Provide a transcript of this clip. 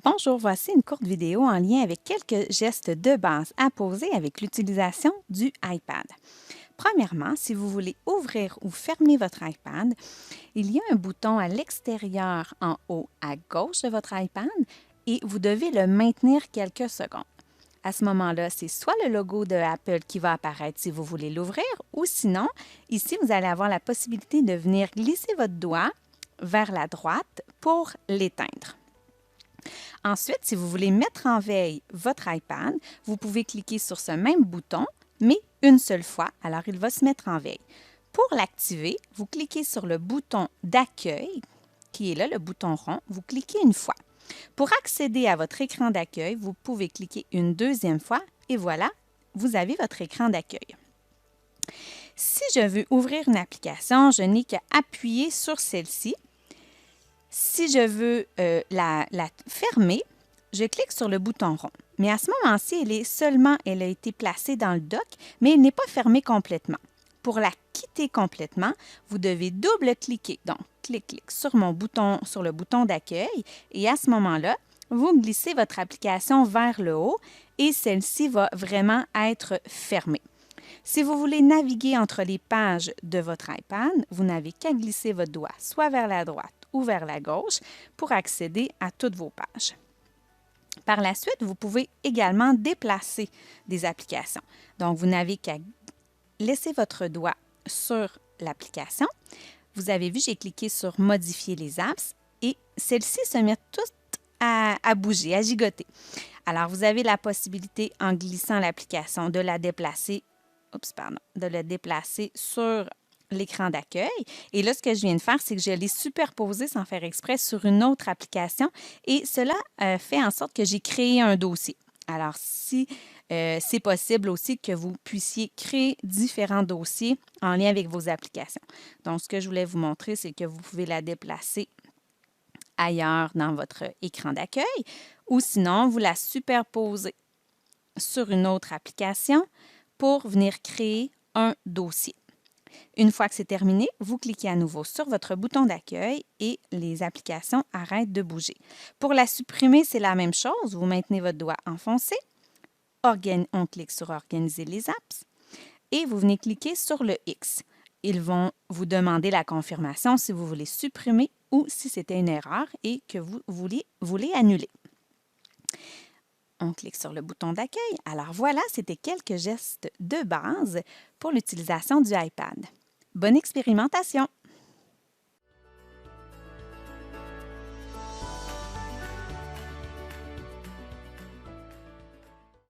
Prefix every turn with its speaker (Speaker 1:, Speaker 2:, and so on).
Speaker 1: Bonjour, voici une courte vidéo en lien avec quelques gestes de base à poser avec l'utilisation du iPad. Premièrement, si vous voulez ouvrir ou fermer votre iPad, il y a un bouton à l'extérieur en haut à gauche de votre iPad et vous devez le maintenir quelques secondes. À ce moment-là, c'est soit le logo de Apple qui va apparaître si vous voulez l'ouvrir ou sinon, ici, vous allez avoir la possibilité de venir glisser votre doigt vers la droite pour l'éteindre. Ensuite, si vous voulez mettre en veille votre iPad, vous pouvez cliquer sur ce même bouton, mais une seule fois, alors il va se mettre en veille. Pour l'activer, vous cliquez sur le bouton d'accueil, qui est là, le bouton rond, vous cliquez une fois. Pour accéder à votre écran d'accueil, vous pouvez cliquer une deuxième fois et voilà, vous avez votre écran d'accueil. Si je veux ouvrir une application, je n'ai qu'à appuyer sur celle-ci. Si je veux la fermer, je clique sur le bouton rond. Mais à ce moment-ci, elle a été placée dans le dock, mais elle n'est pas fermée complètement. Pour la quitter complètement, vous devez double-cliquer. Donc, clic sur le bouton d'accueil et à ce moment-là, vous glissez votre application vers le haut et celle-ci va vraiment être fermée. Si vous voulez naviguer entre les pages de votre iPad, vous n'avez qu'à glisser votre doigt soit vers la droite ou vers la gauche pour accéder à toutes vos pages. Par la suite, vous pouvez également déplacer des applications. Donc, vous n'avez qu'à laisser votre doigt sur l'application. Vous avez vu, j'ai cliqué sur « Modifier les apps » et celles-ci se mettent toutes à bouger, à gigoter. Alors, vous avez la possibilité, en glissant l'application, de la déplacer sur l'écran d'accueil. Et là, ce que je viens de faire, c'est que je l'ai superposé sans faire exprès sur une autre application et cela fait en sorte que j'ai créé un dossier. Alors, si c'est possible aussi que vous puissiez créer différents dossiers en lien avec vos applications. Donc, ce que je voulais vous montrer, c'est que vous pouvez la déplacer ailleurs dans votre écran d'accueil ou sinon, vous la superposez sur une autre application pour venir créer un dossier. Une fois que c'est terminé, vous cliquez à nouveau sur votre bouton d'accueil et les applications arrêtent de bouger. Pour la supprimer, c'est la même chose. Vous maintenez votre doigt enfoncé. On clique sur « Organiser les apps » et vous venez cliquer sur le X. Ils vont vous demander la confirmation si vous voulez supprimer ou si c'était une erreur et que vous voulez annuler. On clique sur le bouton d'accueil. Alors voilà, c'était quelques gestes de base pour l'utilisation du iPad. Bonne expérimentation!